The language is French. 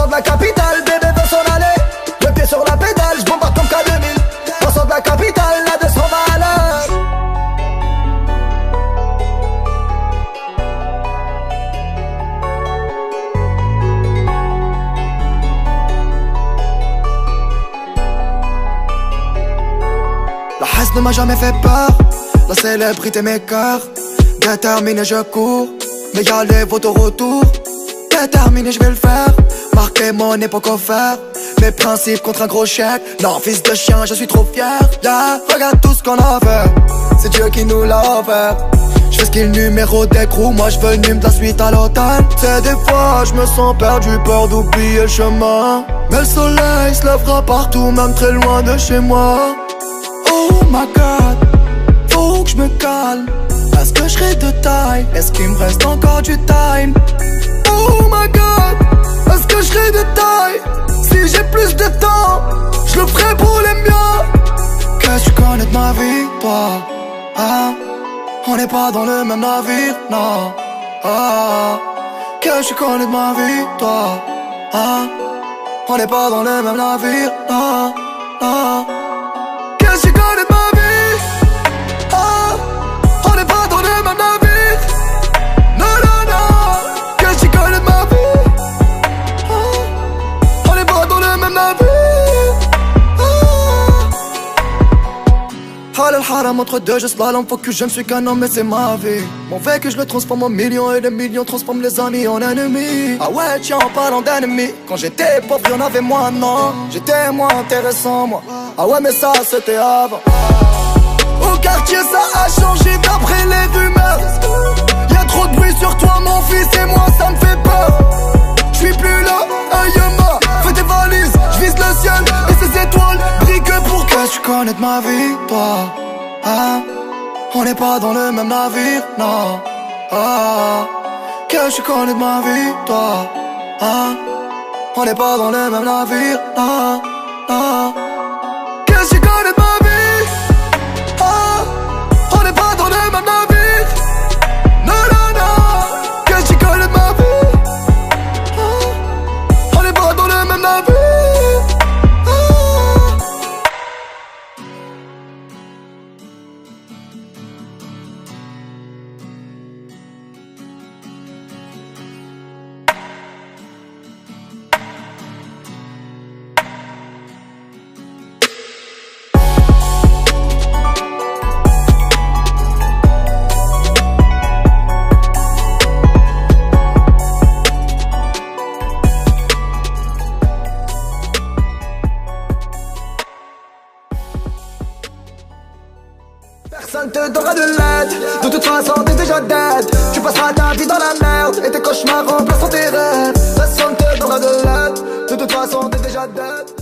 sort de la capitale, bébé veut s'en aller. Le pied sur la pédale, j'bombarde comme K2000. On sort de la capitale, la 200 va à l'heure. La haine ne m'a jamais fait peur. La célébrité m'écœure. Déterminé je cours, mais y'a les photos retour. Déterminé je vais le faire, marquer mon époque offert. Mes principes contre un gros chèque. Non fils de chien je suis trop fier. Yeah, regarde tout ce qu'on a fait. C'est Dieu qui nous l'a offert. J'fais ce qu'il numéro d'écrou, moi j'veux une de la suite à l'automne. C'est des fois je me sens perdu, peur d'oublier le chemin. Mais le soleil se lèvera partout, même très loin de chez moi. Oh my god, faut que je me calme. Est-ce que je serai de taille? Est-ce qu'il me reste encore du time? Oh my god, est-ce que je serai de taille? Si j'ai plus de temps, je le ferai pour les miens. Qu'est-ce que tu connais de ma vie, toi? Hein? On n'est pas dans le même navire, non. Ah. Qu'est-ce que tu connais de ma vie, toi? Hein? On n'est pas dans le même navire, non, non. Qu'est-ce que tu connais de ma vie? Ah. On n'est pas dans le même navire. Non, non, non. Qu'est-ce que tu connais de ma vie? Ah. On n'est pas dans le même navire. Halal haram entre deux, je slalom, faut que je ne suis qu'un homme mais c'est ma vie. Mon vécu je le transforme en millions et les millions transforment les amis en ennemis. Ah ouais tiens en parlant d'ennemis, quand j'étais pauvre y'en avait moins, non. J'étais moins intéressant moi. Ah ouais mais ça c'était avant. Au quartier ça a changé d'après les rumeurs. Y'a trop de bruit sur toi mon fils et moi ça me fait peur. J'suis plus là, Ayama, fais tes valises, j'vise le ciel et ces étoiles brillent que pour que tu connais de ma vie, toi. Hein? On n'est pas dans le même navire, non. Ah. Que tu connais de ma vie, toi. Hein? On n'est pas dans le même navire, non, non. Que tu connais de ma vie, ah. On n'est pas dans le même navire, non, non, non. Que tu connais de ma vie, ah. On n'est pas dans le même navire. Personne te donnera de l'aide. De toute façon t'es déjà dead. Tu passeras ta vie dans la merde et tes cauchemars remplaceront tes rêves. Personne te donnera de l'aide. De toute façon t'es déjà dead.